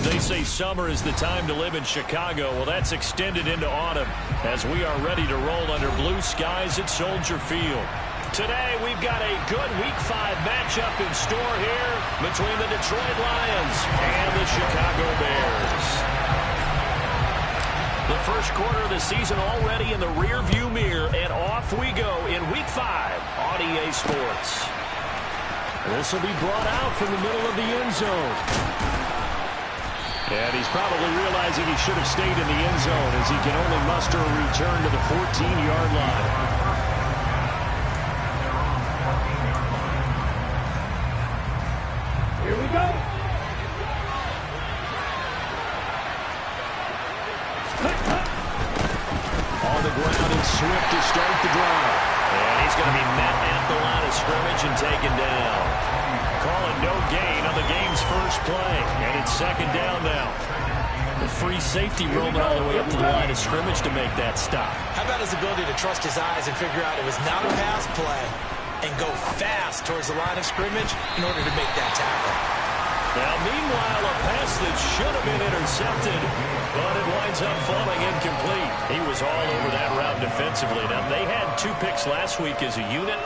They say summer is the time to live in Chicago. Well, that's extended into autumn as we are ready to roll under blue skies at Soldier Field. Today, we've got a good Week 5 matchup in store here between the Detroit Lions and the Chicago Bears. The first quarter of the season already in the rearview mirror, and off we go in Week 5 on EA Sports. This will be brought out from the middle of the end zone. And he's probably realizing he should have stayed in the end zone as he can only muster a return to the 14-yard line. Here we go. On the ground and swift to start the drive. And he's going to be met at the line of scrimmage and taken down. Call it no gain on the game's first play. And it's second down now. The free safety roaming all the way up to the line of scrimmage to make that stop. How about his ability to trust his eyes and figure out it was not a pass play and go fast towards the line of scrimmage in order to make that tackle. Now, meanwhile, a pass that should have been intercepted, but it winds up falling incomplete. He was all over that route defensively. Now, they had 2 picks last week as a unit.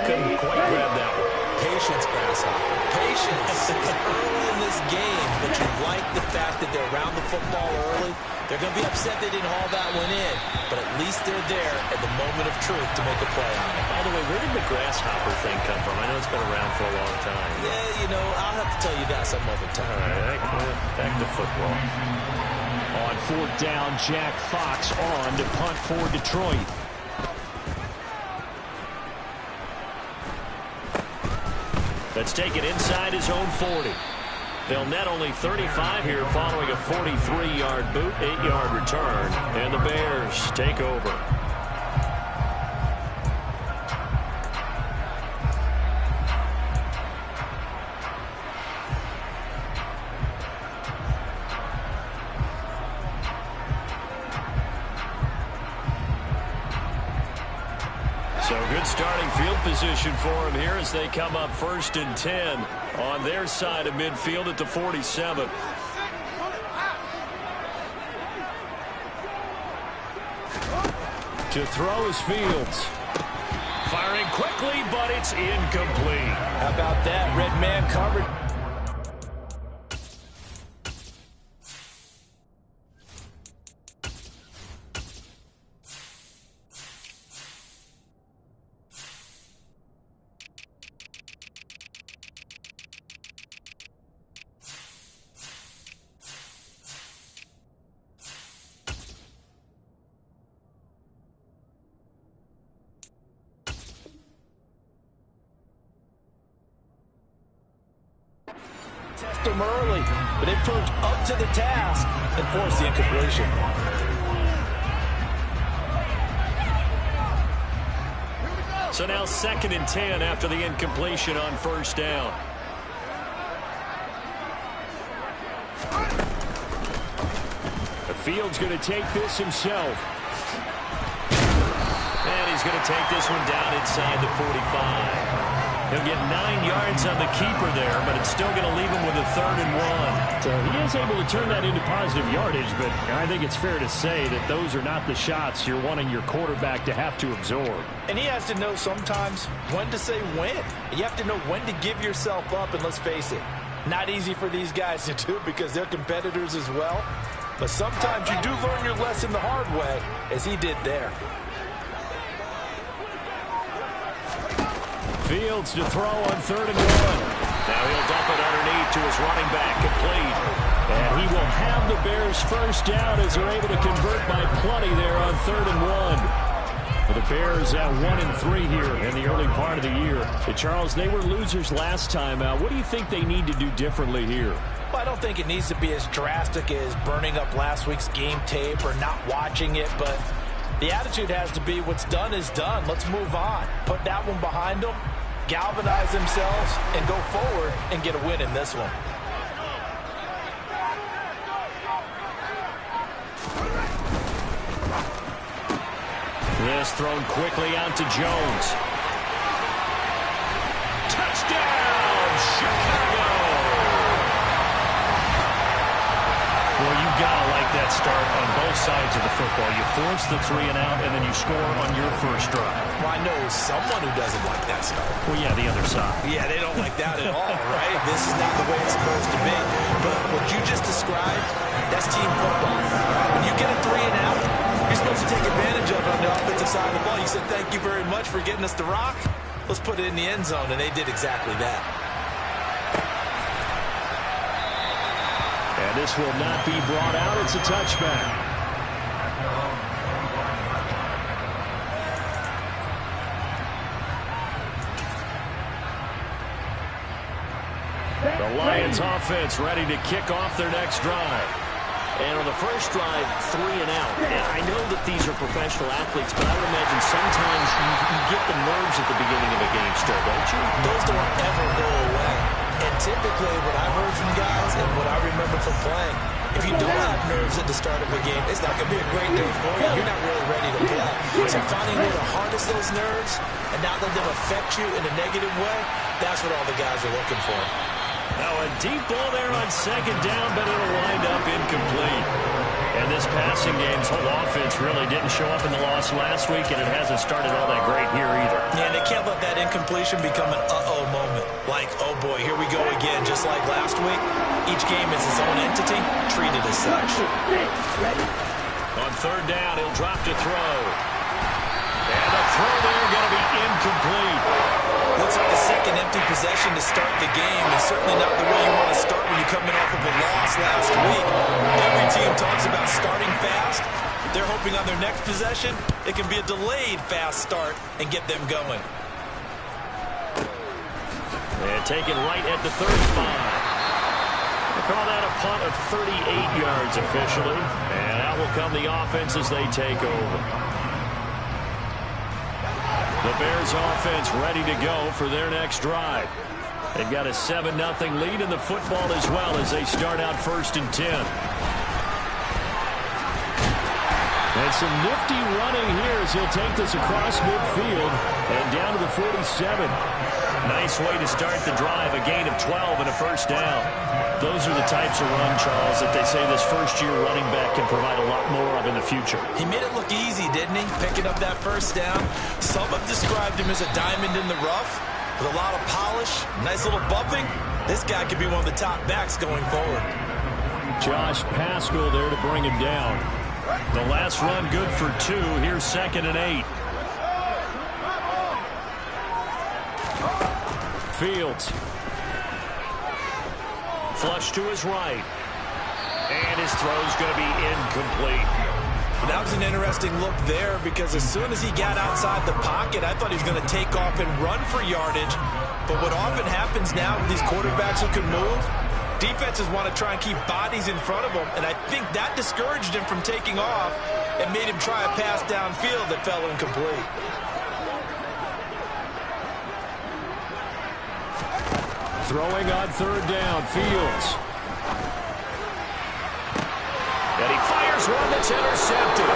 Couldn't quite grab that one. Patience, Grasshopper. Patience. It's early in this game, but you like the fact that they're around the football early. They're going to be upset they didn't haul that one in, but at least they're there at the moment of truth to make a play on it. By the way, where did the grasshopper thing come from? I know it's been around for a long time. Yeah, you know, I'll have to tell you that some other time. All right, back to football. On 4th down, Jack Fox on to punt for Detroit. Let's take it inside his own 40. They'll net only 35 here following a 43-yard boot, 8-yard return. And the Bears take over. So good starting field position for him here as they come up 1st and 10 on their side of midfield at the 47. To throw is Fields. Firing quickly, but it's incomplete. How about that? Red man covered. Test them early, but it proved up to the task and forced the incompletion. So now 2nd and 10 after the incompletion on 1st down. The Fields going to take this himself. And he's going to take this one down inside the 45. He'll get 9 yards on the keeper there, but it's still going to leave him with a 3rd and 1. So he is able to turn that into positive yardage, but I think it's fair to say that those are not the shots you're wanting your quarterback to have to absorb. And he has to know sometimes when to say when. You have to know when to give yourself up, and let's face it, not easy for these guys to do because they're competitors as well. But sometimes you do learn your lesson the hard way, as he did there. Fields to throw on 3rd and 1. Now he'll dump it underneath to his running back, complete. And he will have the Bears first down as they're able to convert by plenty there on 3rd and 1. For the Bears at 1-3 here in the early part of the year. And Charles, they were losers last time out. What do you think they need to do differently here? Well, I don't think it needs to be as drastic as burning up last week's game tape or not watching it, but the attitude has to be what's done is done. Let's move on. Put that one behind them, galvanize themselves, and go forward and get a win in this one. This thrown quickly out to Jones. Touchdown, Chicago! start on both sides of the football. You force the 3 and out, and then you score on your first drive. Well, I know someone who doesn't like that start. Well, yeah, the other side. Yeah, they don't like that at all, right? This is not the way it's supposed to be. But what you just described, that's team football. When you get a 3 and out, you're supposed to take advantage of it on the offensive side of the ball. You said, thank you very much for getting us the rock. Let's put it in the end zone, and they did exactly that. And this will not be brought out. It's a touchback. The Lions offense ready to kick off their next drive. And on the first drive, 3 and out. And I know that these are professional athletes, but I would imagine sometimes you get the nerves at the beginning of a game still, don't you? Those don't ever go away. And typically what I've heard from guys and what I remember from playing, if you don't have nerves at the start of a game, it's not going to be a great day for you. You're not really ready to play. So finding a way to harness those nerves and not let them affect you in a negative way, that's what all the guys are looking for. Now a deep ball there on second down, but it'll wind up incomplete. And this passing game's whole offense really didn't show up in the loss last week, and it hasn't started all that great here either. Yeah, and they can't let that incompletion become an uh-oh moment. Like, oh boy, here we go again, just like last week. Each game is its own entity, treated as such. On third down, he'll drop to throw. And the throw there going to be incomplete. Looks like a second empty possession to start the game, and certainly not the way you want to start when you're coming off of a loss last week. Every team talks about starting fast. They're hoping on their next possession, it can be a delayed fast start and get them going. And taken right at the 35. They call that a punt of 38 yards officially. And out will come the offense as they take over. The Bears offense ready to go for their next drive. They've got a 7-0 lead in the football as well as they start out 1st and 10. And some nifty running here as he'll take this across midfield and down to the 47. Nice way to start the drive, a gain of 12 and a first down. Those are the types of run, Charles, that they say this first-year running back can provide a lot more of in the future. He made it look easy, didn't he? Picking up that first down. Some have described him as a diamond in the rough with a lot of polish, nice little bumping. This guy could be one of the top backs going forward. Josh Paschal there to bring him down. The last run good for 2. Here's 2nd and 8. Fields. Flush to his right. And his throw's going to be incomplete. That was an interesting look there because as soon as he got outside the pocket, I thought he was going to take off and run for yardage. But what often happens now with these quarterbacks who can move, defenses want to try and keep bodies in front of him. And I think that discouraged him from taking off and made him try a pass downfield that fell incomplete. Throwing on 3rd down, Fields. And he fires one that's intercepted.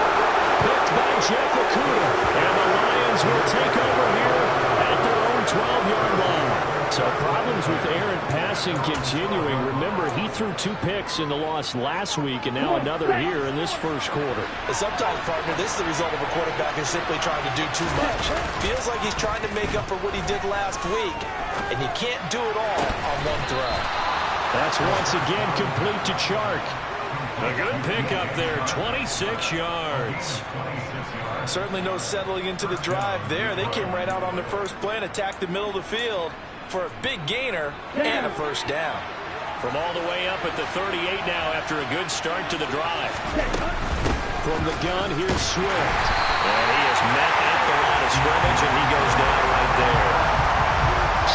Picked by Jeff Okudah. And the Lions will take over here at their own 12-yard line. So problems with errant passing continuing. Remember, he threw 2 picks in the loss last week and now another here in this first quarter. Sometimes, partner, this is the result of a quarterback who's simply trying to do too much. Feels like he's trying to make up for what he did last week, and you can't do it all on one throw. That's once again complete to Chark. A good pickup there, 26 yards. Certainly no settling into the drive there. They came right out on the first play and attacked the middle of the field for a big gainer and a first down. From all the way up at the 38 now after a good start to the drive. From the gun, here's Swift. And he is met at the line of scrimmage, and he goes down right there.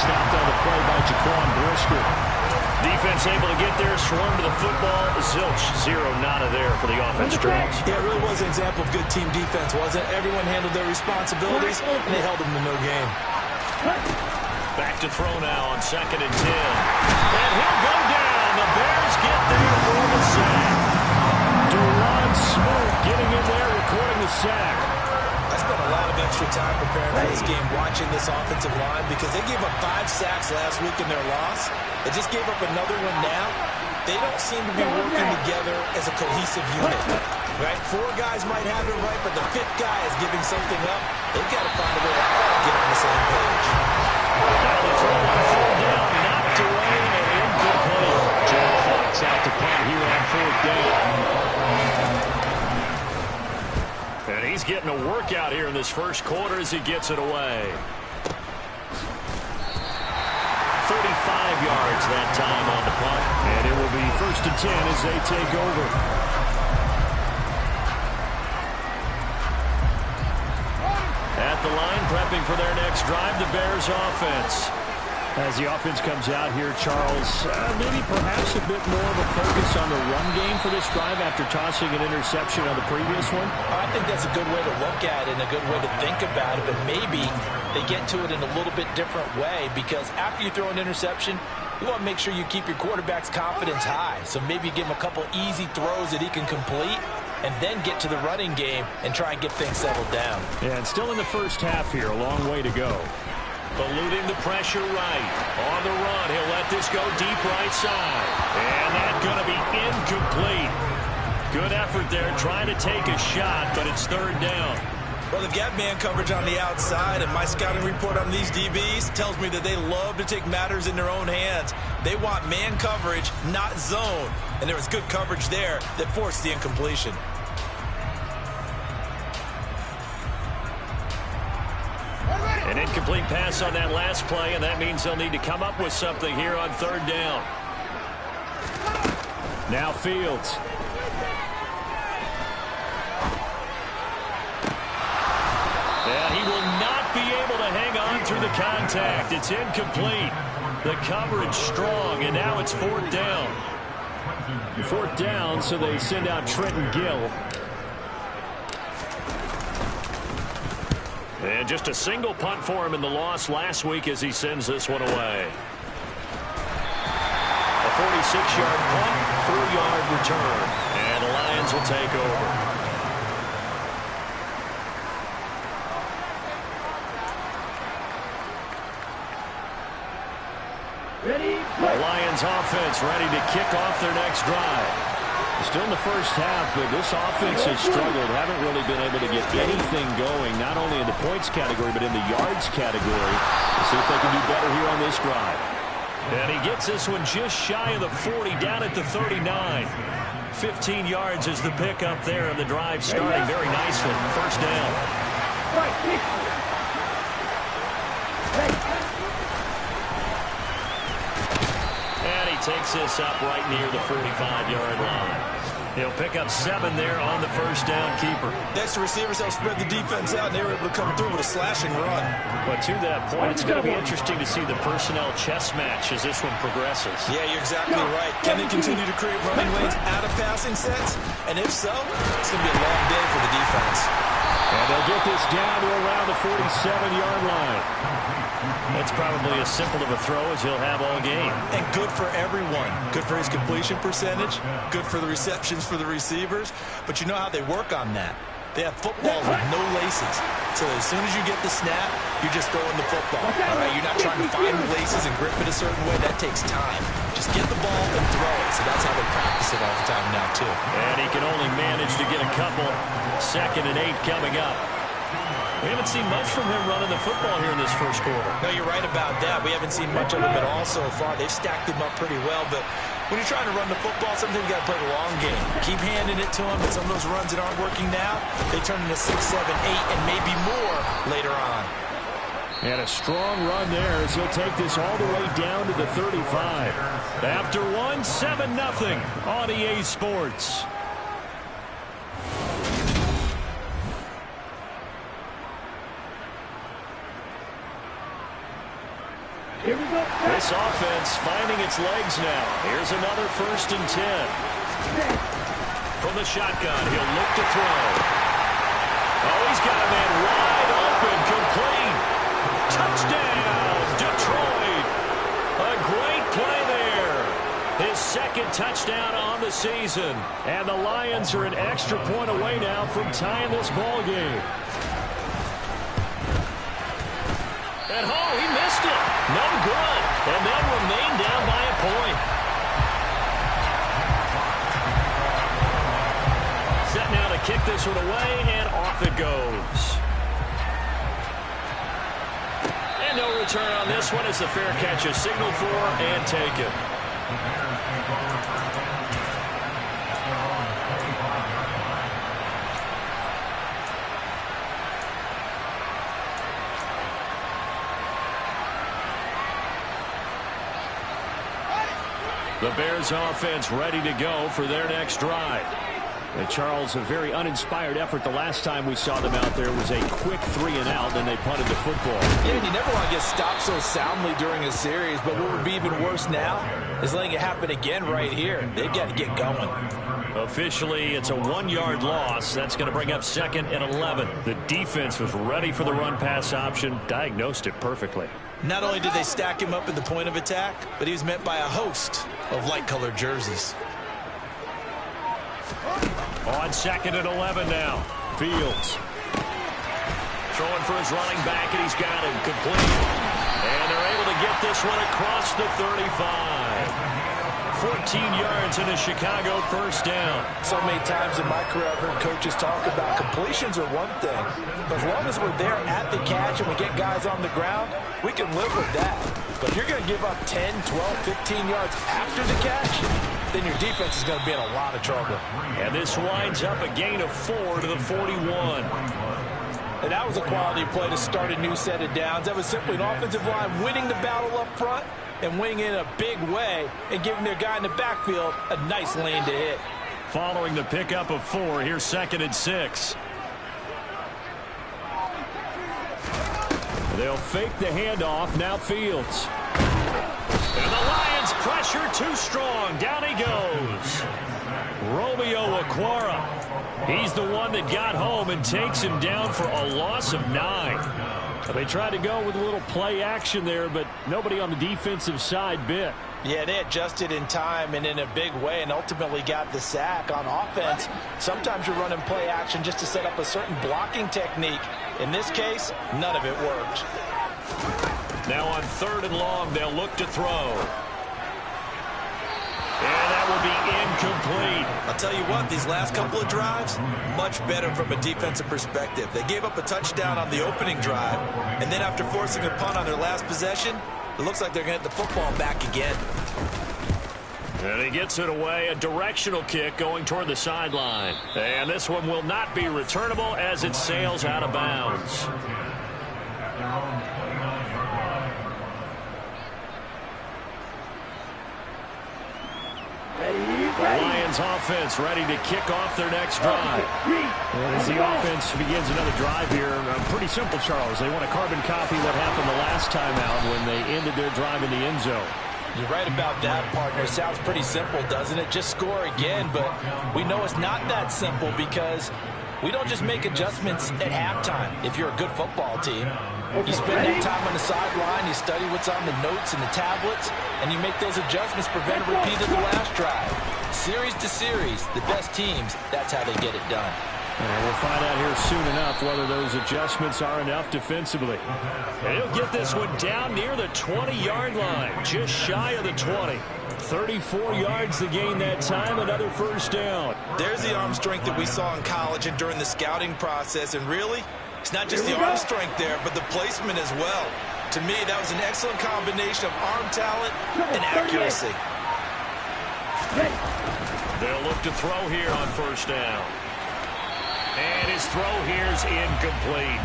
Stopped on the play by Jaquan Brisker. Defense able to get there, swarm to the football. Zilch, 0 nada there for the offense drives. Yeah, it really was an example of good team defense, wasn't it? Everyone handled their responsibilities, and they held them to no gain. Back to throw now on 2nd and 10. And he'll go down. The Bears get there for the sack. Duron Smoot getting in there, recording the sack. I spent a lot of extra time preparing for this game, watching this offensive line, because they gave up 5 sacks last week in their loss. They just gave up another one now. they don't seem to be working together as a cohesive unit. Right? 4 guys might have it right, but the 5th guy is giving something up. They've got to find a way to get on the same page. Now the throw on 4th down, knocked away and incomplete. Jack Fox out to punt here on 4th down. And he's getting a workout here in this first quarter as he gets it away. 35 yards that time on the punt. And it will be 1st and 10 as they take over. At the line, prepping for their next drive, the Bears offense. As the offense comes out here, Charles, maybe perhaps a bit more of a focus on the run game for this drive after tossing an interception on the previous one? I think that's a good way to look at it and a good way to think about it, but maybe they get to it in a little bit different way, because after you throw an interception, you want to make sure you keep your quarterback's confidence high. So maybe give him a couple easy throws that he can complete, and then get to the running game and try and get things settled down. Yeah, and still in the first half here, a long way to go. Eluding the pressure right. On the run, he'll let this go deep right side. And that's going to be incomplete. Good effort there, trying to take a shot, but it's 3rd down. Well, they've got man coverage on the outside, and my scouting report on these DBs tells me that they love to take matters in their own hands. They want man coverage, not zone. And there was good coverage there that forced the incompletion. An incomplete pass on that last play, and that means they'll need to come up with something here on 3rd down. Now Fields. And he will not be able to hang on through the contact. It's incomplete. The coverage strong, and now it's 4th down. 4th down, so they send out Trenton Gill. And just a single punt for him in the loss last week as he sends this one away. A 46-yard punt, 4-yard return. And the Lions will take over. The Lions offense ready to kick off their next drive. Still in the first half, but this offense has struggled. Haven't really been able to get anything going, not only in the points category, but in the yards category. We'll see if they can do better here on this drive. And he gets this one just shy of the 40, down at the 39. 15 yards is the pickup there, and the drive starting very nicely. 1st down. And he takes this up right near the 45-yard line. He'll pick up 7 there on the 1st down keeper. Next, the receivers help spread the defense out, and they were able to come through with a slashing run. But to that point, it's going to be interesting to see the personnel chess match as this one progresses. Yeah, you're exactly right. Can they continue to create running lanes out of passing sets? And if so, it's going to be a long day for the defense. And they'll get this down to around the 47-yard line. That's probably as simple of a throw as he'll have all game. And good for everyone. Good for his completion percentage. Good for the receptions for the receivers. But you know how they work on that. They have footballs with no laces. So as soon as you get the snap, you're just throwing the football. All right? You're not trying to find the laces and grip it a certain way. That takes time. Just get the ball and throw it. So that's how they practice it all the time now, too. And he can only manage to get a couple. 2nd and 8 coming up. We haven't seen much from him running the football here in this first quarter. No, you're right about that. We haven't seen much of him at all so far. They've stacked him up pretty well, but when you're trying to run the football, sometimes you got to play the long game. Keep handing it to him, but some of those runs that aren't working now, they turn into 6, 7, 8, and maybe more later on. And a strong run there as he'll take this all the way down to the 35. After one, 7-0 on EA Sports. This offense finding its legs now. Here's another 1st and 10. From the shotgun, he'll look to throw. Oh, he's got a man wide open, complete. Touchdown, Detroit. A great play there. His 2nd touchdown on the season. And the Lions are an extra point away now from tying this ball game. And oh, he missed it. No good. And they'll remain down by a point. kick this one away, and off it goes. And no return on this one. It's a fair catch, a signal for and taken. The Bears offense ready to go for their next drive. And Charles, a very uninspired effort. The last time we saw them out there was a quick 3-and-out, and they punted the football. Yeah, and you never want to get stopped so soundly during a series, but what would be even worse now is letting it happen again right here. They've got to get going. Officially, it's a 1-yard loss. That's going to bring up 2nd and 11. The defense was ready for the run-pass option, diagnosed it perfectly. Not only did they stack him up at the point of attack, but he was met by a host of light-colored jerseys. On 2nd and 11 now. Fields. Throwing for his running back, and he's got him complete. And they're able to get this one across the 35. 14 yards in a Chicago first down. So many times in my career I've heard coaches talk about completions are one thing. But as long as we're there at the catch and we get guys on the ground, we can live with that. But if you're going to give up 10, 12, 15 yards after the catch, then your defense is going to be in a lot of trouble. And this winds up a gain of 4 to the 41. And that was a quality play to start a new set of downs. That was simply an offensive line winning the battle up front and winning in a big way and giving their guy in the backfield a nice lane to hit. Following the pickup of 4, here's 2nd and 6. They'll fake the handoff. Now Fields. And the Lions pressure too strong. Down he goes. Romeo Okwara. He's the one that got home and takes him down for a loss of 9. They tried to go with a little play action there, but nobody on the defensive side bit. Yeah, they adjusted in time and in a big way and ultimately got the sack. On offense, sometimes you're running play action just to set up a certain blocking technique. In this case, none of it worked. Now on 3rd and long, they'll look to throw. And that will be incomplete. I'll tell you what, these last couple of drives, much better from a defensive perspective. They gave up a touchdown on the opening drive, and then after forcing a punt on their last possession, it looks like they're going to get the football back again. And he gets it away, a directional kick going toward the sideline. And this one will not be returnable as it sails out of bounds. The Lions offense ready to kick off their next drive. And as the offense begins another drive here, pretty simple, Charles. They want to carbon copy what happened the last time out when they ended their drive in the end zone. You're right about that, partner. Sounds pretty simple, doesn't it? Just score again, but we know it's not that simple because we don't just make adjustments at halftime if you're a good football team. You spend that time on the sideline, you study what's on the notes and the tablets, and you make those adjustments, prevent a repeat of the last drive. Series to series, the best teams, that's how they get it done. And we'll find out here soon enough whether those adjustments are enough defensively. And he'll get this one down near the 20-yard line, just shy of the 20. 34 yards to gain that time, another first down. There's the arm strength that we saw in college and during the scouting process, and really, it's not just the arm strength there, but the placement as well. To me, that was an excellent combination of arm talent and accuracy. They'll look to throw here on first down. And his throw here's incomplete.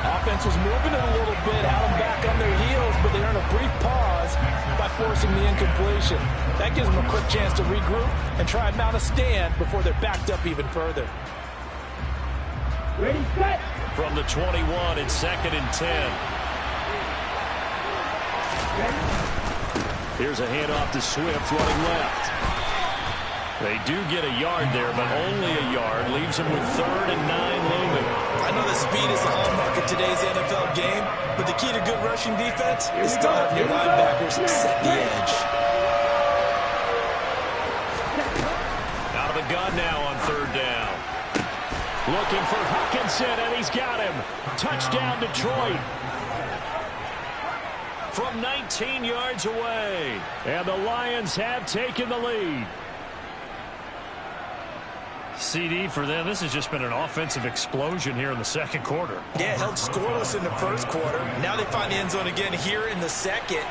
Offense was moving it a little bit, had them back on their heels, but they earned a brief pause by forcing the incompletion. That gives them a quick chance to regroup and try and mount a stand before they're backed up even further. Ready, set. From the 21, it's 2nd and 10. Here's a handoff to Swift running left. They do get a yard there, but only a yard. Leaves him with 3rd and 9 looming. I know that speed is the hallmark of today's NFL game, but the key to good rushing defense is still having your linebackers set the edge. Out of the gun now on 3rd down. Looking for Hutchinson, and he's got him. Touchdown, Detroit. From 19 yards away. And the Lions have taken the lead. CD for them. This has just been an offensive explosion here in the second quarter. Yeah, held scoreless in the first quarter. Now they find the end zone again here in the second.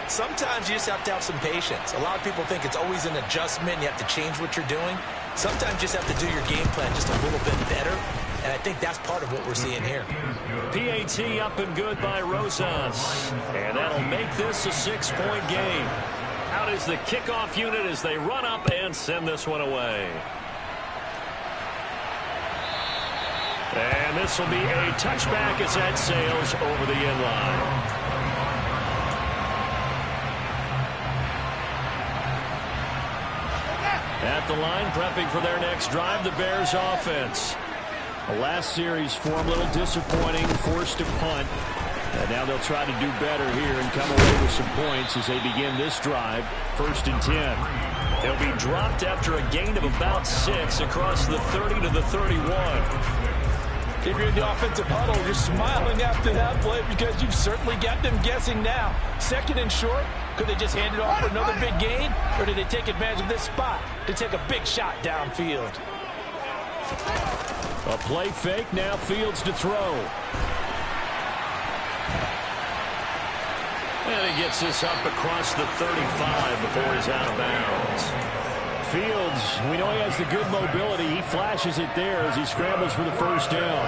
Sometimes you just have to have some patience. A lot of people think it's always an adjustment. You have to change what you're doing. Sometimes you just have to do your game plan just a little bit better. And I think that's part of what we're seeing here. PAT up and good by Rosas. And that'll make this a 6-point game. Out is the kickoff unit as they run up and send this one away. And this will be a touchback as that sails over the end line. At the line, prepping for their next drive, the Bears offense. The last series for them, a little disappointing, forced to punt. And now they'll try to do better here and come away with some points as they begin this drive. 1st and 10. They'll be dropped after a gain of about 6 across the 30 to the 31. If you're in the offensive huddle, you're smiling after that play because you've certainly got them guessing now. 2nd and short. Could they just hand it off for another big gain? Or did they take advantage of this spot to take a big shot downfield? A play fake, now Fields to throw. And he gets this up across the 35 before he's out of bounds. Fields, we know he has the good mobility. He flashes it there as he scrambles for the first down.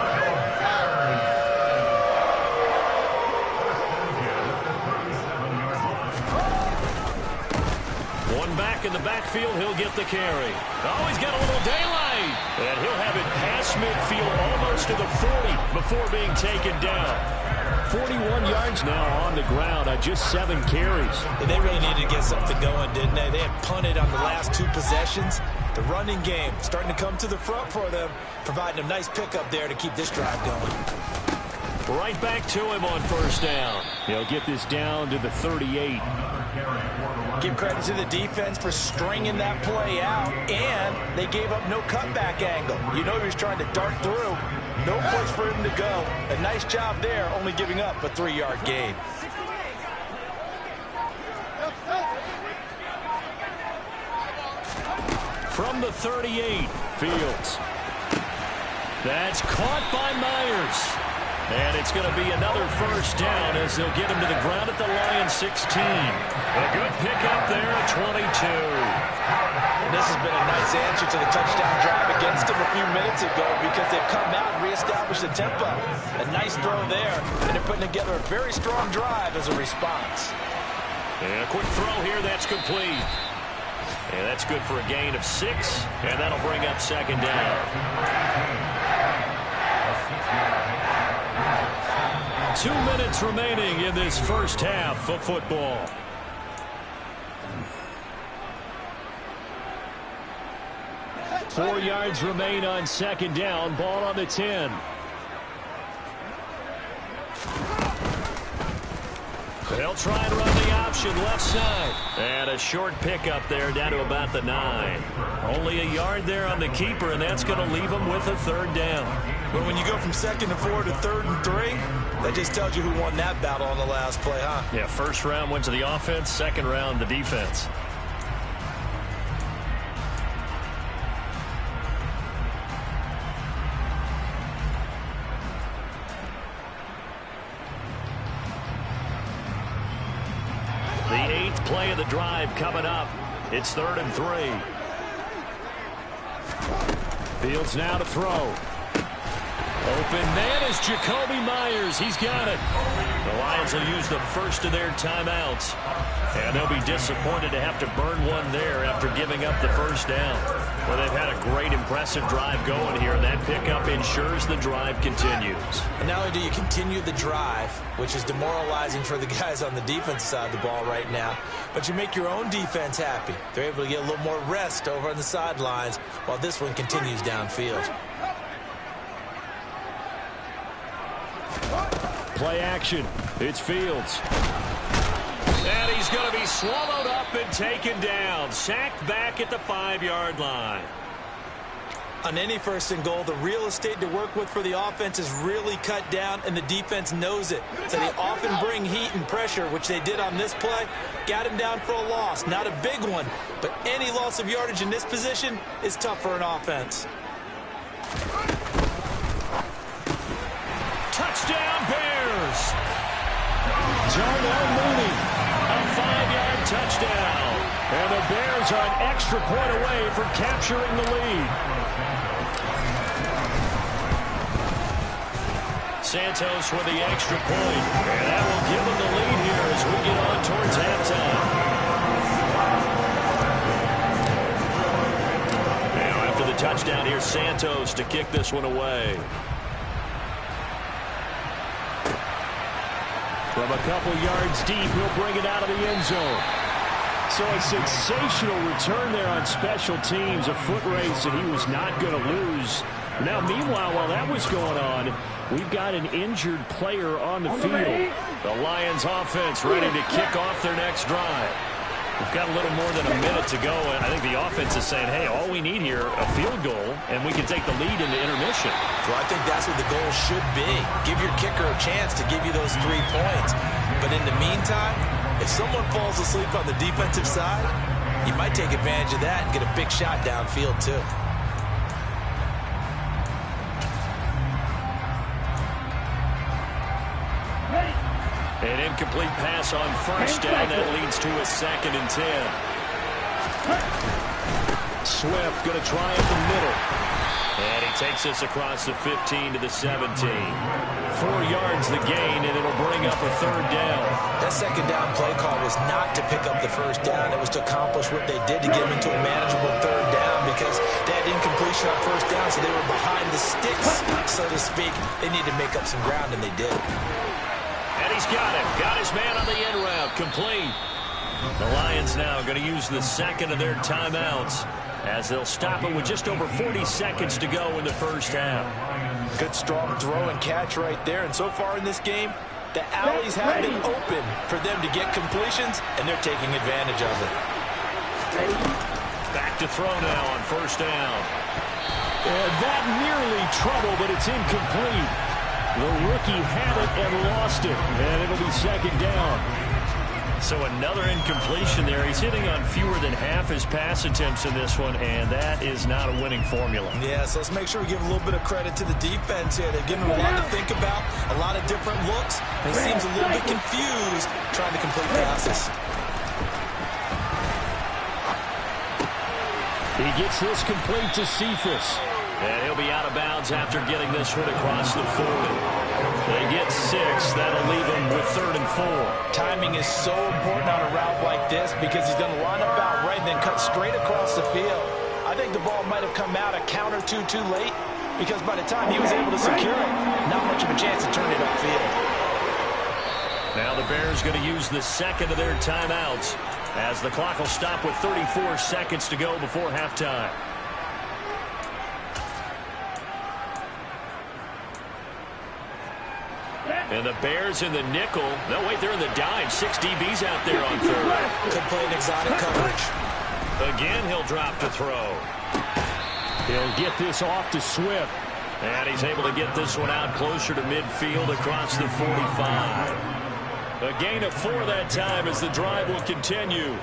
One back in the backfield, he'll get the carry. Oh, he's got a little daylight. And he'll have it past midfield almost to the 40 before being taken down. 41 yards now on the ground on just 7 carries. They really needed to get something going, didn't they? They had punted on the last 2 possessions. The running game starting to come to the front for them, providing a nice pickup there to keep this drive going. Right back to him on 1st down. He'll get this down to the 38. Give credit to the defense for stringing that play out, and they gave up no cutback angle. You know he was trying to dart through. No place for him to go. A nice job there, only giving up a 3-yard gain. From the 38, Fields. That's caught by Myers. And it's going to be another 1st down as they'll get him to the ground at the Lions 16. A good pickup there at 22. This has been a nice answer to the touchdown drive against them a few minutes ago because they've come out and reestablished the tempo. A nice throw there, and they're putting together a very strong drive as a response. And a quick throw here, that's complete. And that's good for a gain of 6, and that'll bring up 2nd down. 2 minutes remaining in this first half of football. Four yards remain on 2nd down. Ball on the 10. They'll try and run the option left side. And a short pickup there down to about the 9. Only a yard there on the keeper, and that's going to leave them with a 3rd down. But when you go from 2nd and 4 to 3rd and 3, that just tells you who won that battle on the last play, huh? Yeah, 1st round went to the offense, 2nd round the defense. The 8th play of the drive coming up. It's 3rd and 3. Fields now to throw. Open man is Jacoby Myers. He's got it. The Lions will use the first of their timeouts. And they'll be disappointed to have to burn one there after giving up the 1st down. Well, they've had a great, impressive drive going here, and that pickup ensures the drive continues. And not only do you continue the drive, which is demoralizing for the guys on the defense side of the ball right now, but you make your own defense happy. They're able to get a little more rest over on the sidelines while this one continues downfield. Play action. It's Fields. And he's going to be swallowed up and taken down. Sacked back at the 5-yard line. On any 1st and goal, the real estate to work with for the offense is really cut down, and the defense knows it. So they often bring heat and pressure, which they did on this play. Got him down for a loss. Not a big one, but any loss of yardage in this position is tough for an offense. Touchdown, Bears! Darnell Mooney, a 5-yard touchdown. And the Bears are an extra point away from capturing the lead. Santos with the extra point. And that will give them the lead here as we get on towards halftime. Now after the touchdown, here's Santos to kick this one away. From a couple yards deep, he'll bring it out of the end zone. So a sensational return there on special teams, a foot race that he was not going to lose. Now, meanwhile, while that was going on, we've got an injured player on the field. The Lions offense ready to kick off their next drive. We've got a little more than a minute to go, and I think the offense is saying, hey, all we need here, a field goal, and we can take the lead into intermission. Well, I think that's what the goal should be. Give your kicker a chance to give you those 3 points. But in the meantime, if someone falls asleep on the defensive side, you might take advantage of that and get a big shot downfield, too. An incomplete pass on first down. That leads to a 2nd and 10. Swift going to try up the middle. And he takes us across the 15 to the 17. 4 yards the gain, and it'll bring up a 3rd down. That 2nd down play call was not to pick up the 1st down. It was to accomplish what they did to get them into a manageable 3rd down because they had incompletion on 1st down, so they were behind the sticks, so to speak. They needed to make up some ground, and they did. And he's got him. Got his man on the end route. Complete. The Lions now going to use the 2nd of their timeouts as they'll stop it with just over 40 seconds to go in the first half. Good strong throw and catch right there. And so far in this game, the alleys have been open for them to get completions, and they're taking advantage of it. Back to throw now on 1st down. And that nearly trouble, but it's incomplete. The rookie had it and lost it, and it'll be 2nd down. So another incompletion there. He's hitting on fewer than half his pass attempts in this one, and that is not a winning formula. Yeah, so let's make sure we give a little bit of credit to the defense here. They're giving him a lot to think about, a lot of different looks, and he seems a little bit confused trying to complete passes. He gets this complete to Cephas. And he'll be out of bounds after getting this one across the 40. They get 6. That'll leave him with 3rd and 4. Timing is so important on a route like this because he's going to line up out right and then cut straight across the field. I think the ball might have come out a count or two too late because by the time he was able to secure it, not much of a chance to turn it upfield. Now the Bears going to use the 2nd of their timeouts as the clock will stop with 34 seconds to go before halftime. And the Bears in the nickel. No, wait, they're in the dime. 6 DBs out there on 3rd. Could play an exotic coverage. Again, he'll drop to throw. He'll get this off to Swift. And he's able to get this one out closer to midfield across the 45. A gain of 4 that time as the drive will continue.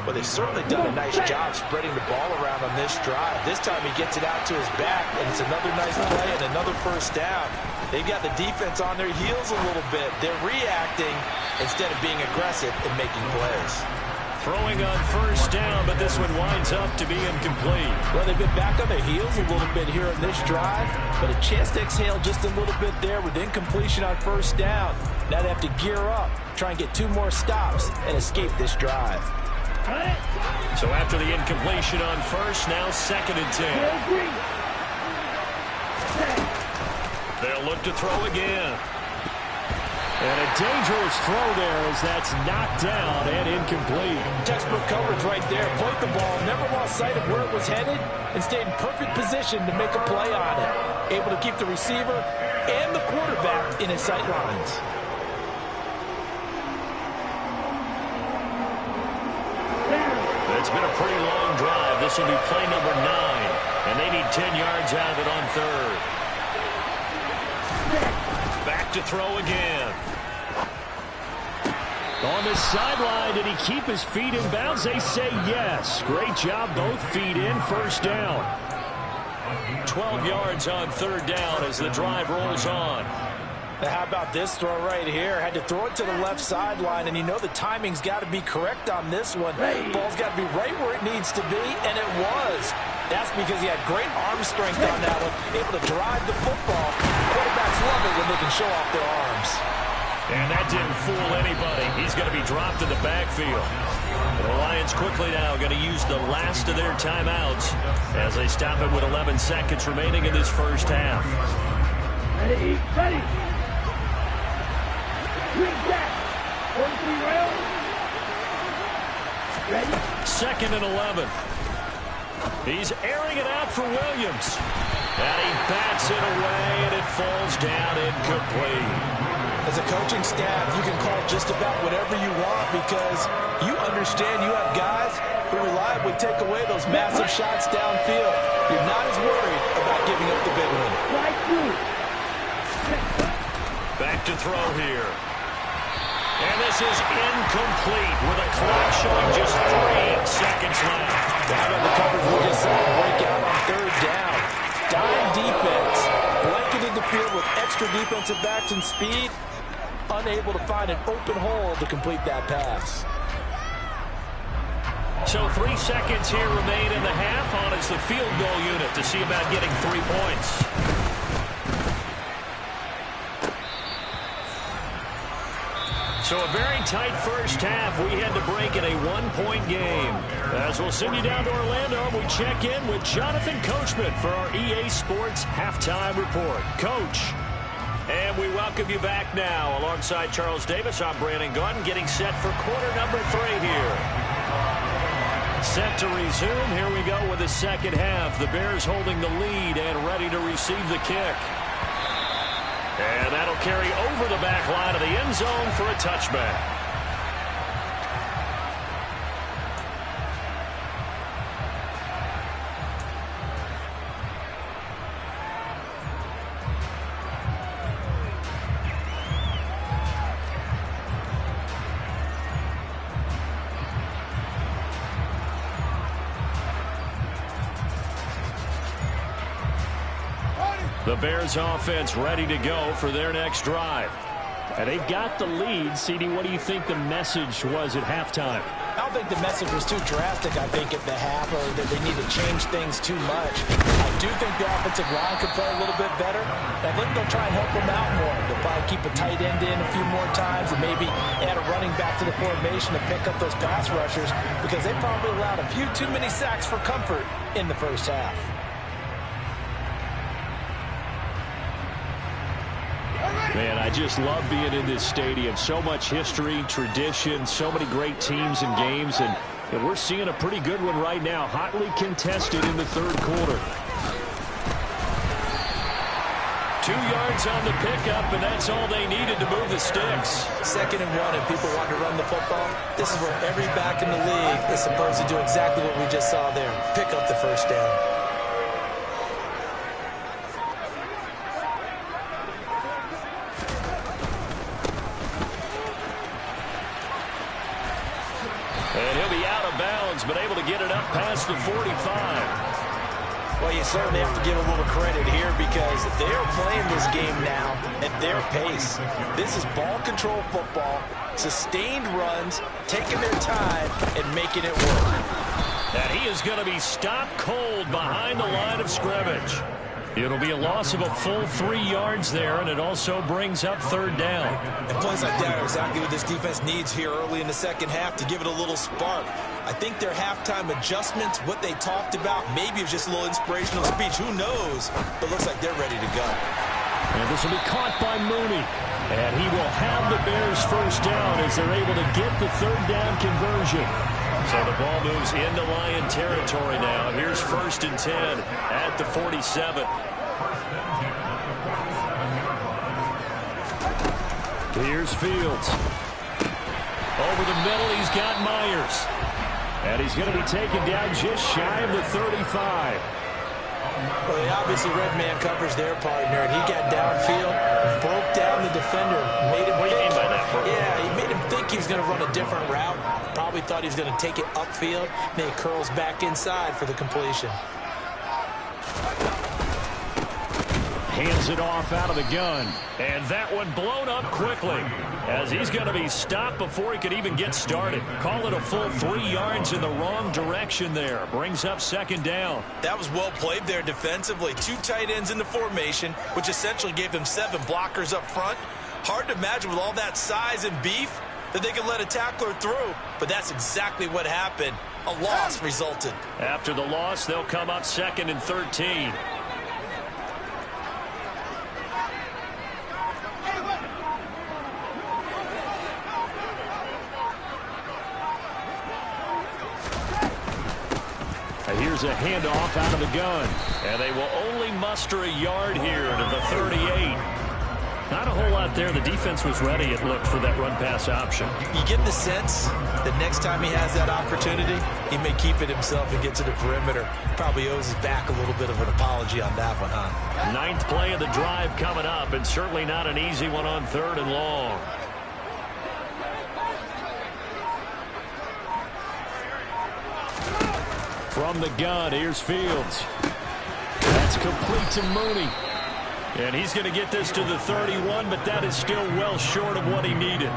Well, they've certainly done a nice job spreading the ball around on this drive. This time he gets it out to his back, and it's another nice play and another 1st down. They've got the defense on their heels a little bit. They're reacting instead of being aggressive and making plays. Throwing on 1st down, but this one winds up to be incomplete. Well, they've been back on their heels a little bit here in this drive, but a chance to exhale just a little bit there with incompletion on 1st down. Now they have to gear up, try and get 2 more stops, and escape this drive. So after the incompletion on 1st, now 2nd and 10. They'll look to throw again. And a dangerous throw there as that's knocked down and incomplete. Textbook coverage right there. Played the ball, never lost sight of where it was headed, and stayed in perfect position to make a play on it. Able to keep the receiver and the quarterback in his sight lines. It's been a pretty long drive. This will be play number 9, and they need 10 yards out of it on 3rd. Back to throw again. On the sideline, did he keep his feet in bounds? They say yes. Great job, both feet in, 1st down. 12 yards on third down as the drive rolls on. Now how about this throw right here? Had to throw it to the left sideline, and you know the timing's got to be correct on this one. Ball's got to be right where it needs to be, and it was. That's because he had great arm strength on that one, able to drive the football. Quarterbacks love it when they can show off their arms. And that didn't fool anybody. He's going to be dropped in the backfield. The Lions quickly now going to use the last of their timeouts as they stop it with 11 seconds remaining in this first half. Ready, ready. Swing back. 43 rounds. Ready. 2nd and 11. He's airing it out for Williams. And he bats it away, and it falls down incomplete. As a coaching staff, you can call just about whatever you want because you understand you have guys who reliably take away those massive shots downfield. You're not as worried about giving up the big one. Back to throw here. And this is incomplete with a clock showing just 3 seconds left. Down on the coverage, we just saw a breakout on third down. Dime defense, blanketed the field with extra defensive backs and speed. Unable to find an open hole to complete that pass. So 3 seconds here remain in the half on as the field goal unit to see about getting 3 points. So a very tight first half. We had to break in a 1-point game. As we'll send you down to Orlando, we check in with Jonathan Coachman for our EA Sports Halftime Report. Coach. And we welcome you back now. Alongside Charles Davis, I'm Brandon Gunn, getting set for quarter number 3 here. Set to resume. Here we go with the second half. The Bears holding the lead and ready to receive the kick. And that'll carry over the back line of the end zone for a touchback. The Bears offense ready to go for their next drive. And they've got the lead. CD, what do you think the message was at halftime? I don't think the message was too drastic, I think, at the half, or that they need to change things too much. I do think the offensive line could play a little bit better. I think they'll try and help them out more. They'll probably keep a tight end in a few more times and maybe add a running back to the formation to pick up those pass rushers because they probably allowed a few too many sacks for comfort in the first half. Man, I just love being in this stadium. So much history, tradition, so many great teams and games, and we're seeing a pretty good one right now, hotly contested in the third quarter. 2 yards on the pickup, and that's all they needed to move the sticks. 2nd and 1, and people want to run the football. This is where every back in the league is supposed to do exactly what we just saw there, pick up the first down. And he'll be out of bounds, but able to get it up past the 45. Well, you certainly have to give a little credit here because they're playing this game now at their pace. This is ball control football, sustained runs, taking their time, and making it work. And he is going to be stopped cold behind the line of scrimmage. It'll be a loss of a full 3 yards there, and it also brings up third down. And plays like that are exactly what this defense needs here early in the second half to give it a little spark. I think their halftime adjustments, what they talked about, maybe it was just a little inspirational speech. Who knows? But looks like they're ready to go. And this will be caught by Mooney. And he will have the Bears first down as they're able to get the third down conversion. So the ball moves into Lion territory now. Here's 1st and 10 at the 47. Here's Fields. Over the middle, he's got Myers. And he's going to be taken down just shy of the 35. Well, they obviously read man coverage their partner, and he got downfield, broke down the defender, made him What do you mean by that? Yeah, he made him think he was going to run a different route. Probably thought he was going to take it upfield. Then he curls back inside for the completion. Hands it off out of the gun. And that one blown up quickly as he's going to be stopped before he could even get started. Call it a full 3 yards in the wrong direction there. Brings up second down. That was well played there defensively. 2 tight ends in the formation, which essentially gave them 7 blockers up front. Hard to imagine with all that size and beef that they could let a tackler through, but that's exactly what happened. A loss resulted. After the loss, they'll come up 2nd and 13. Here's a handoff out of the gun. And they will only muster a yard here to the 38. Not a whole lot there. The defense was ready, it looked, for that run-pass option. You get the sense that next time he has that opportunity, he may keep it himself and get to the perimeter. Probably owes his back a little bit of an apology on that one, huh? 9th play of the drive coming up, and certainly not an easy one on 3rd and long. From the gun, here's Fields. That's complete to Mooney. And he's going to get this to the 31, but that is still well short of what he needed.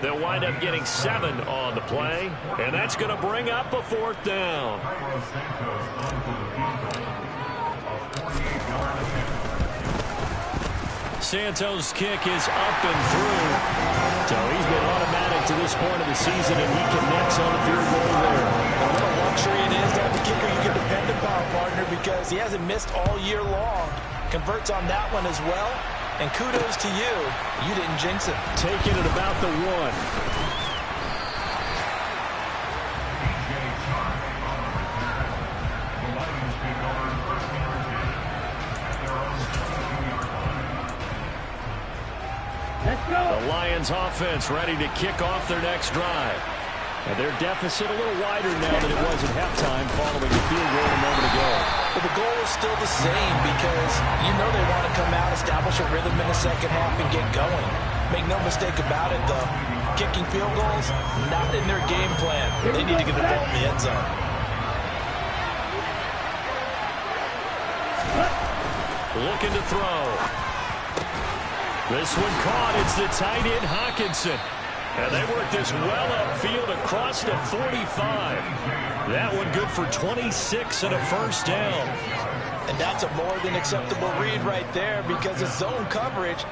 They'll wind up getting 7 on the play, and that's going to bring up a 4th down. Santos' kick is up and through. So he's been automatic to this point of the season, and he connects on the field goal there. What a luxury it is to have the kicker you can depend upon, partner, because he hasn't missed all year long. Converts on that one as well. And kudos to you. You didn't jinx it. Taking it about the 1. Let's go. The Lions offense ready to kick off their next drive. And their deficit a little wider now than it was at halftime following the field goal a moment ago. But the goal is still the same because you know they want to come out, establish a rhythm in the second half, and get going. Make no mistake about it, though. Kicking field goals, not in their game plan. They need to get the ball in the end zone. Looking to throw. This one caught. It's the tight end, Hockenson. And they work this well upfield across the 45. That one good for 26 and a first down. And that's a more than acceptable read right there because it's zone coverage.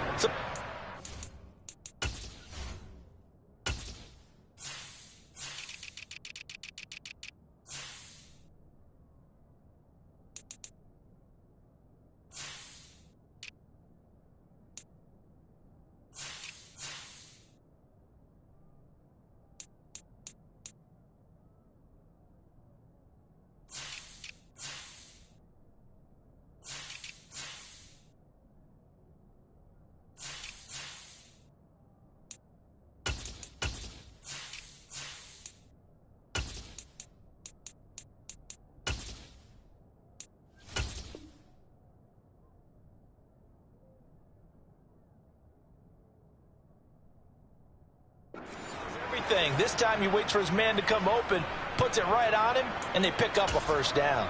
This time he waits for his man to come open, puts it right on him, and they pick up a first down.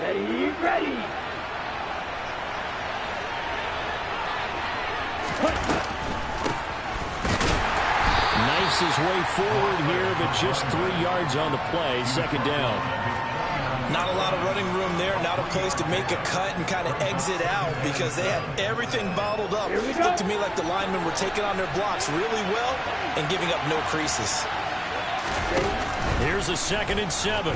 Ready, ready. Knifes his way forward here, but just 3 yards on the play. Second down. Not a lot of running room there, not a place to make a cut and kind of exit out because they had everything bottled up. It looked to me like the linemen were taking on their blocks really well and giving up no creases. Here's a 2nd and 7.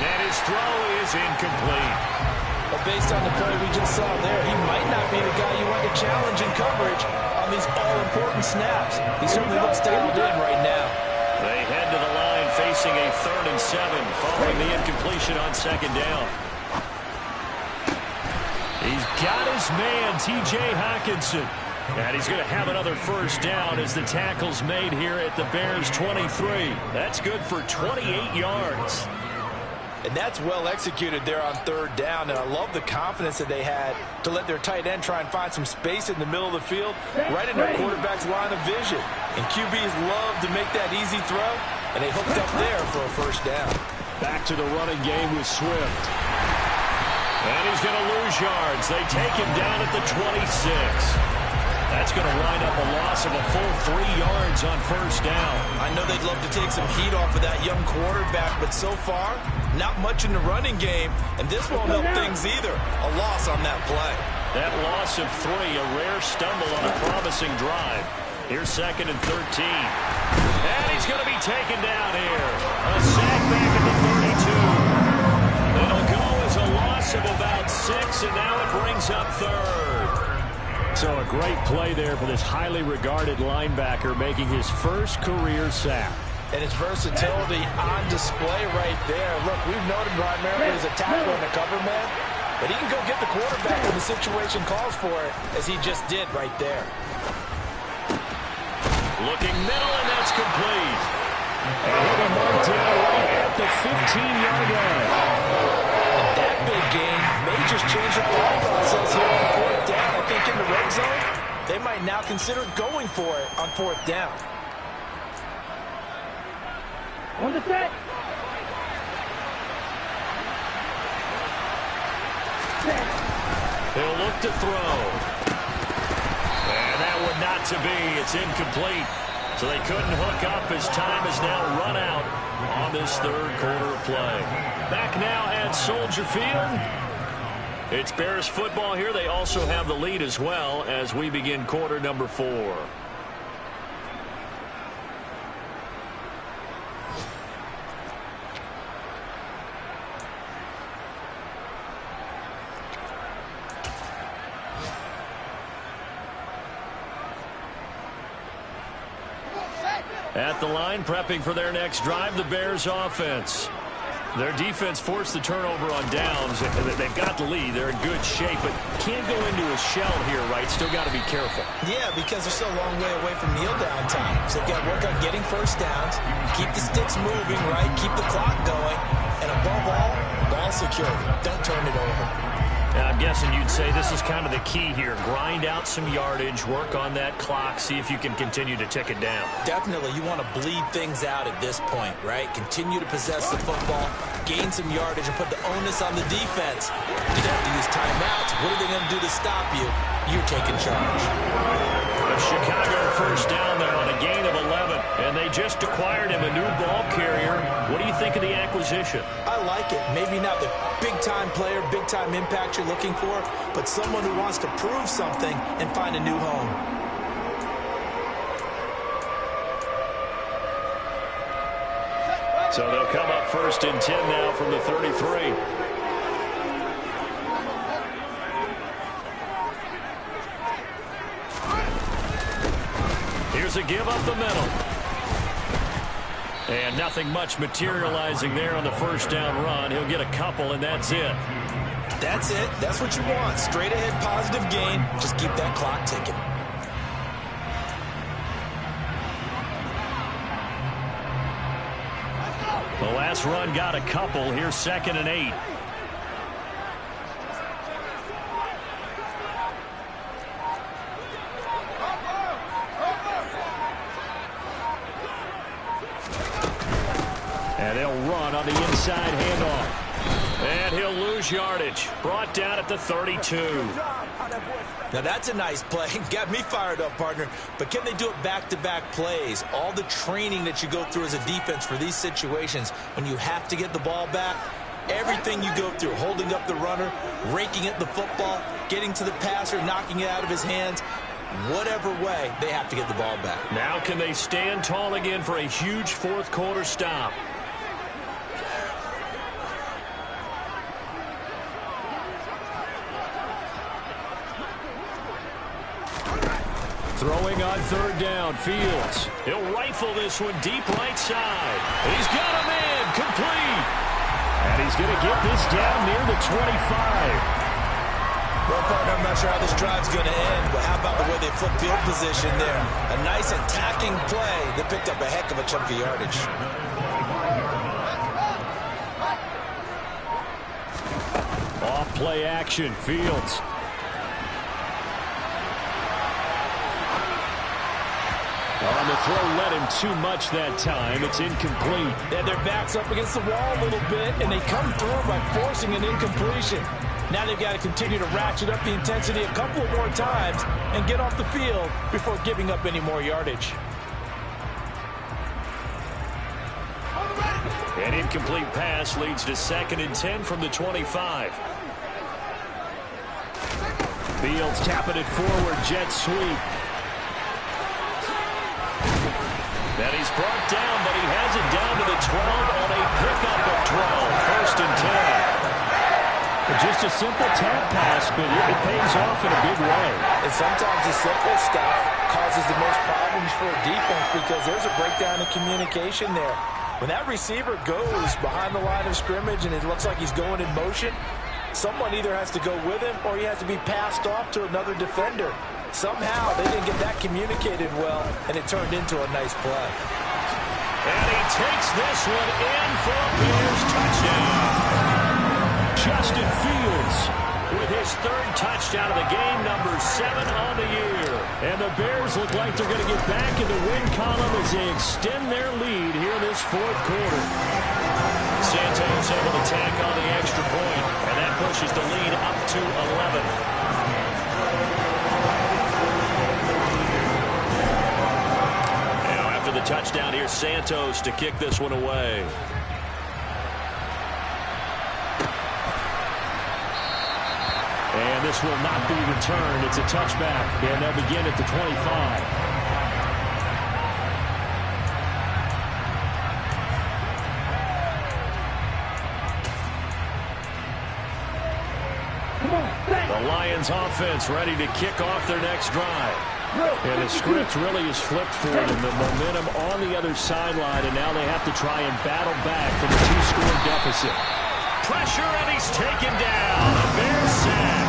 And his throw is incomplete. But based on the play we just saw there, he might not be the guy you want to challenge in coverage on these all-important snaps. He certainly looks dialed in right now. They head to the line facing a 3rd and 7 following the incompletion on 2nd down. He's got his man, T.J. Hockenson. And he's going to have another first down as the tackle's made here at the Bears' 23. That's good for 28 yards. And that's well executed there on 3rd down. And I love the confidence that they had to let their tight end try and find some space in the middle of the field, right in their quarterback's line of vision. And QBs love to make that easy throw, and they hooked up there for a first down. Back to the running game with Swift. And he's going to lose yards. They take him down at the 26. That's going to wind up a loss of a full 3 yards on first down. I know they'd love to take some heat off of that young quarterback, but so far, not much in the running game, and this won't help things either. A loss on that play. That loss of 3, a rare stumble on a promising drive. Here's 2nd and 13. And he's going to be taken down here. A sack back at the 32. It'll go as a loss of about 6, and now it brings up 3rd. So a great play there for this highly regarded linebacker making his first career sack. And his versatility on display right there. Look, we've known him primarily as a tackle and a cover man, but he can go get the quarterback when the situation calls for it, as he just did right there. Looking middle, and that's complete. And he'll be marked down right at the 15-yard line. And that big gain may just change the thought process here on 4th down. I think in the red zone, they might now consider going for it on 4th down. On the set. He'll look to throw. And that one not to be. It's incomplete. So they couldn't hook up as time is now run out on this 3rd quarter of play. Back now at Soldier Field. It's Bears football here. They also have the lead as well as we begin quarter number 4. At the line, prepping for their next drive, the Bears offense. Their defense forced the turnover on downs. They've got the lead. They're in good shape, but can't go into a shell here, right? Still got to be careful. Yeah, because they're still a long way away from kneel down time. So they've got to work on getting first downs, keep the sticks moving, right? Keep the clock going. And above all, ball security. Don't turn it over. And I'm guessing you'd say this is kind of the key here. Grind out some yardage, work on that clock, see if you can continue to tick it down. Definitely, you want to bleed things out at this point, right? Continue to possess the football, gain some yardage, and put the onus on the defense. You have to use timeouts. What are they going to do to stop you? You're taking charge. A Chicago first down there on a gain of 11, and they just acquired him a new ball carrier. What do you think of the acquisition? I like it. Maybe not the big-time player, big-time impact you're looking for, but someone who wants to prove something and find a new home. So they'll come up 1st and 10 now from the 33. Here's a give up the middle. And nothing much materializing there on the first down run. He'll get a couple, and that's it. That's it. That's what you want. Straight ahead positive gain. Just keep that clock ticking. The last run got a couple. Here's 2nd and 8. And they'll run on the inside handoff. And he'll lose yardage. Brought down at the 32. Now that's a nice play. Got me fired up, partner. But can they do it back-to-back plays? All the training that you go through as a defense for these situations, when you have to get the ball back, everything you go through, holding up the runner, raking at the football, getting to the passer, knocking it out of his hands, whatever way, they have to get the ball back. Now can they stand tall again for a huge 4th quarter stop? Throwing on 3rd down, Fields. He'll rifle this one deep right side. He's got him in, complete. And he's going to get this down near the 25. Well, partner, I'm not sure how this drive's going to end, but how about the way they flip field position there? A nice attacking play that picked up a heck of a chunk of yardage. Off play action, Fields. On the throw, led him too much that time. It's incomplete. Yeah, their back's up against the wall a little bit, and they come through by forcing an incompletion. Now they've got to continue to ratchet up the intensity a couple more times and get off the field before giving up any more yardage. An incomplete pass leads to 2nd and 10 from the 25. Fields tapping it forward, jet sweep. And he's brought down, but he has it down to the 12 on a pickup of 12. 1st and 10. Just a simple tap pass, but it pays off in a big way. And sometimes the simple stuff causes the most problems for a defense because there's a breakdown in communication there. When that receiver goes behind the line of scrimmage and it looks like he's going in motion, someone either has to go with him or he has to be passed off to another defender. Somehow they didn't get that communicated well, and it turned into a nice play. And he takes this one in for a Bears touchdown. Justin Fields with his 3rd touchdown of the game, number 7 on the year. And the Bears look like they're going to get back in the win column as they extend their lead here in this 4th quarter. Santos able to tack on the extra point, and that pushes the lead up to 11. Now after the touchdown, here's Santos to kick this one away. And this will not be returned. It's a touchback, and they'll begin at the 25. The Lions offense ready to kick off their next drive. And the script really is flipped for them. The momentum on the other sideline, and now they have to try and battle back from a 2-score deficit. Pressure, and he's taken down. A Bears sack.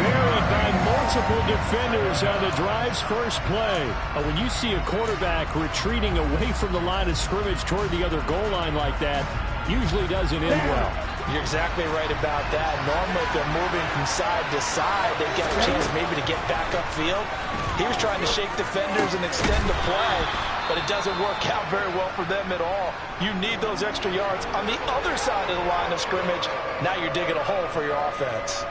Buried by multiple defenders on the drive's first play. When you see a quarterback retreating away from the line of scrimmage toward the other goal line like that, usually doesn't end well. You're exactly right about that. Normally, if they're moving from side to side, they get a chance maybe to get back upfield. He was trying to shake defenders and extend the play, but it doesn't work out very well for them at all. You need those extra yards on the other side of the line of scrimmage. Now you're digging a hole for your offense.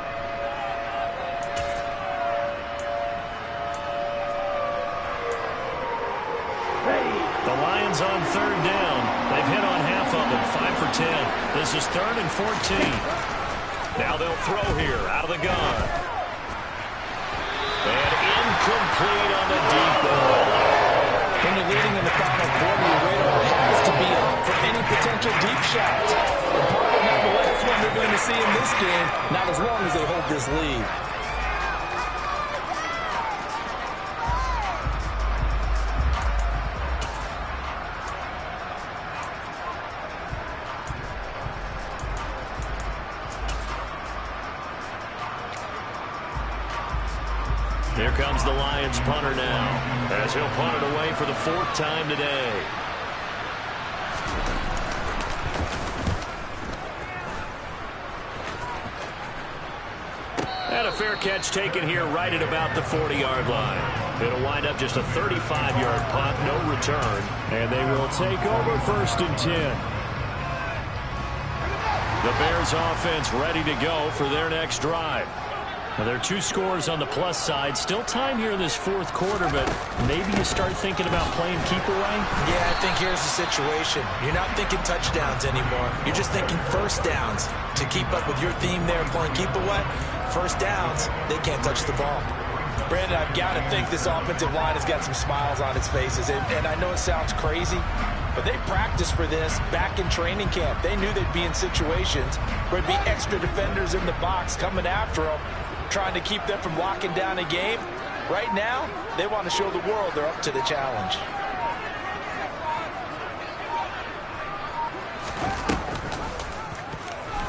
The Lions on 3rd down. They've hit on half of them, 5 for 10. This is 3rd and 14. Now they'll throw here out of the gun. And incomplete on the deep ball. When you're leading in the final quarter, your radar has to be up for any potential deep shots. And probably not the last one they're going to see in this game, not as long as they hold this lead. Here comes the Lions punter now, as he'll punt it away for the 4th time today. And a fair catch taken here right at about the 40-yard line. It'll wind up just a 35-yard punt, no return, and they will take over 1st and 10. The Bears offense ready to go for their next drive. Now, there are 2 scores on the plus side. Still time here in this 4th quarter, but maybe you start thinking about playing keep away? Yeah, I think here's the situation. You're not thinking touchdowns anymore. You're just thinking first downs. To keep up with your theme there and playing keep away, first downs, they can't touch the ball. Brandon, I've got to think this offensive line has got some smiles on its faces. And I know it sounds crazy, but they practiced for this back in training camp. They knew they'd be in situations where there'd be extra defenders in the box coming after them, trying to keep them from locking down a game. Right now, they want to show the world they're up to the challenge.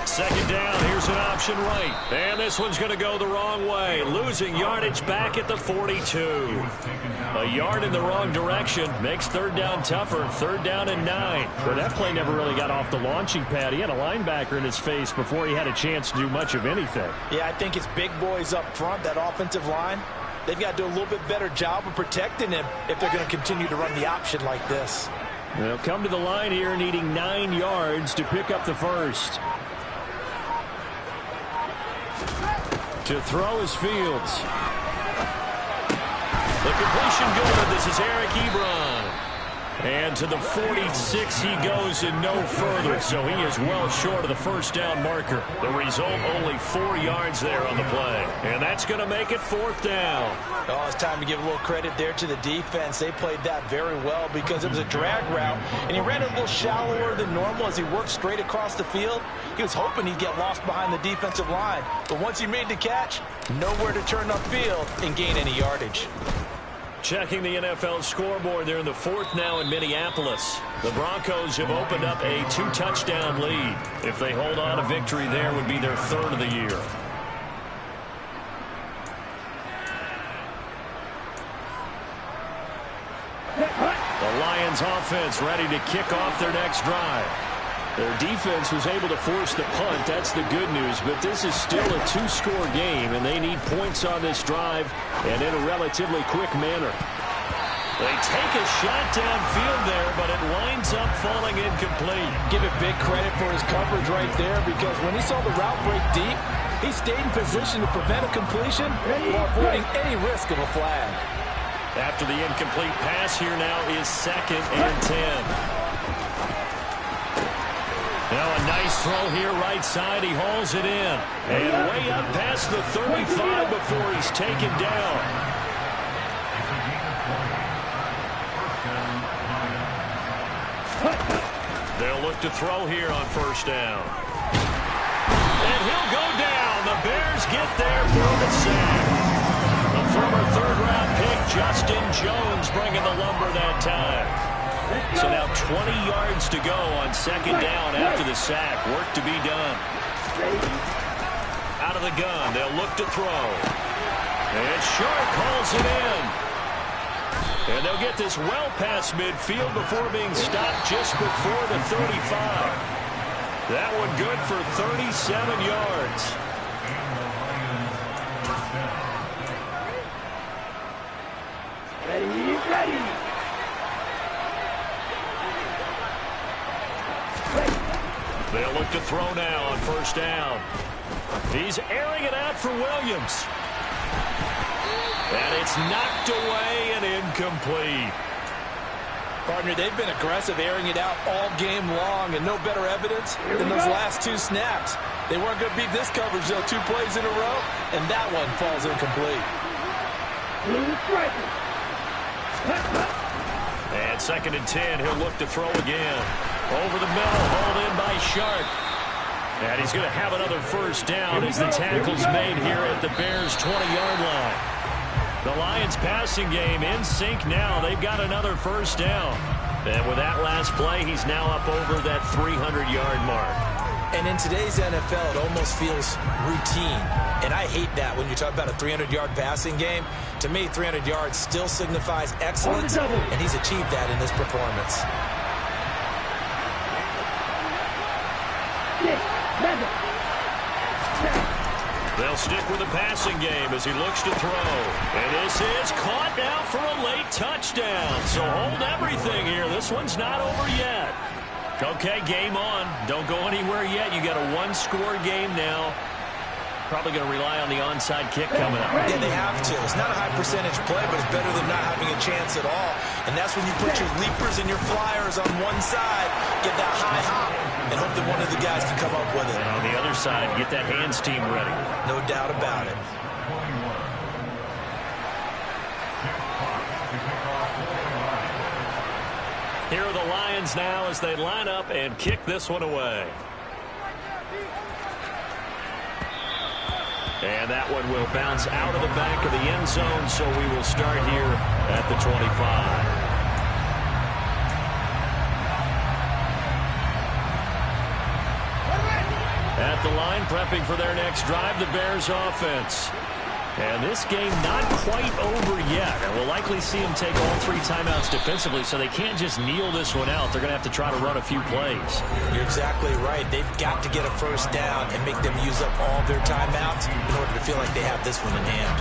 Second down, here's an option right. And this one's going to go the wrong way. Losing yardage back at the 42. A yard in the wrong direction makes 3rd down tougher. 3rd down and 9. But that play never really got off the launching pad. He had a linebacker in his face before he had a chance to do much of anything. Yeah, I think it's big boys up front, that offensive line. They've got to do a little bit better job of protecting him if they're going to continue to run the option like this. They'll come to the line here needing 9 yards to pick up the first. To throw is Fields. The completion good. This is Eric Ebron. And to the 46 he goes and no further, so he is well short of the first down marker. The result, only 4 yards there on the play. And that's going to make it 4th down. Oh, it's time to give a little credit there to the defense. They played that very well because it was a drag route, and he ran it a little shallower than normal as he worked straight across the field. He was hoping he'd get lost behind the defensive line, but once he made the catch, nowhere to turn upfield and gain any yardage. Checking the NFL scoreboard, they're in the 4th now in Minneapolis. The Broncos have opened up a 2-touchdown lead. If they hold on, a victory there would be their 3rd of the year. The Lions offense ready to kick off their next drive. Their defense was able to force the punt. That's the good news. But this is still a 2-score game, and they need points on this drive and in a relatively quick manner. They take a shot downfield there, but it winds up falling incomplete. Give it big credit for his coverage right there, because when he saw the route break deep, he stayed in position to prevent a completion while avoiding any risk of a flag. After the incomplete pass, here now is 2nd and 10. Now a nice throw here right side. He hauls it in. And way up past the 35 before he's taken down. They'll look to throw here on 1st down. And he'll go down. The Bears get there for the sack. The former 3rd-round pick, Justin Jones, bringing the lumber that time. So now 20 yards to go on 2nd down after the sack. Work to be done. Out of the gun, they'll look to throw. And Sharp calls it in. And they'll get this well past midfield before being stopped just before the 35. That one good for 37 yards. Ready. They'll look to throw now on 1st down. He's airing it out for Williams. And it's knocked away and incomplete. Partner, they've been aggressive airing it out all game long, and no better evidence than those last 2 snaps. They weren't going to beat this coverage, though, 2 plays in a row, and that one falls incomplete. And 2nd and 10, he'll look to throw again. Over the middle, hauled in by Sharp. And he's going to have another 1st down as the tackle's made here at the Bears' 20-yard line. The Lions passing game in sync now. They've got another 1st down. And with that last play, he's now up over that 300-yard mark. And in today's NFL, it almost feels routine. And I hate that when you talk about a 300-yard passing game. To me, 300 yards still signifies excellence, and he's achieved that in this performance. They'll stick with the passing game as he looks to throw. And this is caught now for a late touchdown. So hold everything here. This one's not over yet. Okay, game on. Don't go anywhere yet. You got a 1-score game now. Probably going to rely on the onside kick coming up. Yeah, they have to. It's not a high percentage play, but it's better than not having a chance at all. And that's when you put your leapers and your flyers on one side, get that high hop, and hope that one of the guys can come up with it. And on the other side, get that hands team ready. No doubt about it. Here are the Lions now as they line up and kick this one away. And that one will bounce out of the back of the end zone, so we will start here at the 25. At the line, prepping for their next drive, the Bears offense. And this game not quite over yet. And we'll likely see them take all 3 timeouts defensively, so they can't just kneel this one out. They're going to have to try to run a few plays. You're exactly right. They've got to get a 1st down and make them use up all their timeouts in order to feel like they have this one in hand.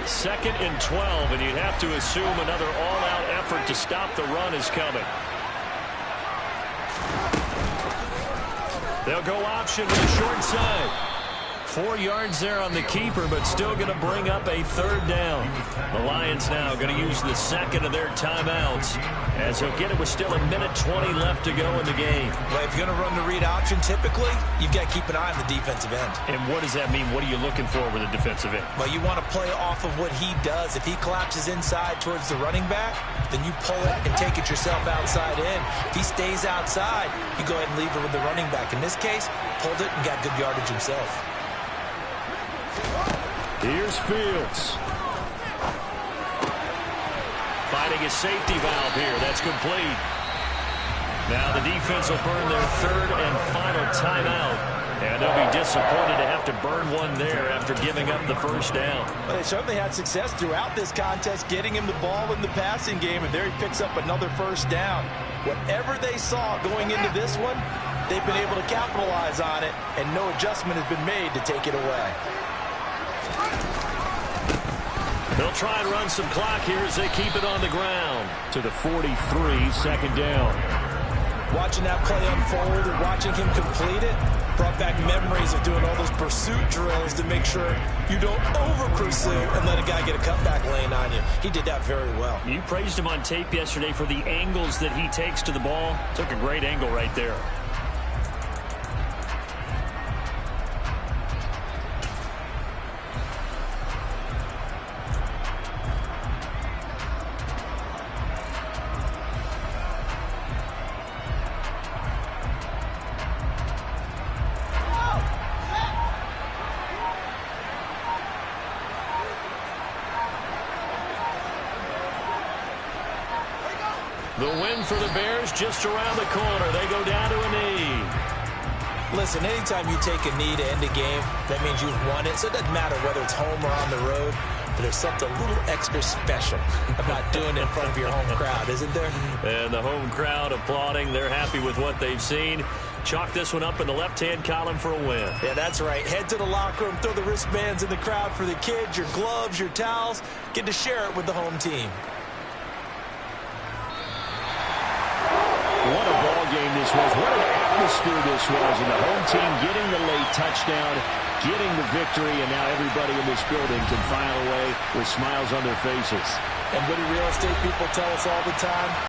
2nd and 12, and you'd have to assume another all-out effort to stop the run is coming. They'll go option to the short side. 4 yards there on the keeper, but still going to bring up a 3rd down. The Lions now going to use the 2nd of their timeouts as he'll get it with still 1:20 left to go in the game. Well, if you're going to run the read option, typically, you've got to keep an eye on the defensive end. And what does that mean? What are you looking for with a defensive end? Well, you want to play off of what he does. If he collapses inside towards the running back, then you pull it and take it yourself outside in. If he stays outside, you go ahead and leave it with the running back. In this case, pulled it and got good yardage himself. Here's Fields. Finding a safety valve here. That's complete. Now the defense will burn their 3rd and final timeout. And they'll be disappointed to have to burn one there after giving up the 1st down. Well, they certainly had success throughout this contest, getting him the ball in the passing game, and there he picks up another 1st down. Whatever they saw going into this one, they've been able to capitalize on it, and no adjustment has been made to take it away. They'll try and run some clock here as they keep it on the ground. To the 43, 2nd down. Watching that play unfold and watching him complete it brought back memories of doing all those pursuit drills to make sure you don't over-pursue and let a guy get a cutback lane on you. He did that very well. You praised him on tape yesterday for the angles that he takes to the ball. Took a great angle right there. The win for the Bears just around the corner. They go down to a knee. Listen, anytime you take a knee to end a game, that means you've won it. So it doesn't matter whether it's home or on the road. But there's something a little extra special about doing it in front of your home crowd, isn't there? And the home crowd applauding. They're happy with what they've seen. Chalk this one up in the left-hand column for a win. Yeah, that's right. Head to the locker room, throw the wristbands in the crowd for the kids, your gloves, your towels. Get to share it with the home team. What a ball game this was. What an atmosphere this was. And the home team getting the late touchdown, getting the victory, and now everybody in this building can file away with smiles on their faces. And what do real estate people tell us all the time?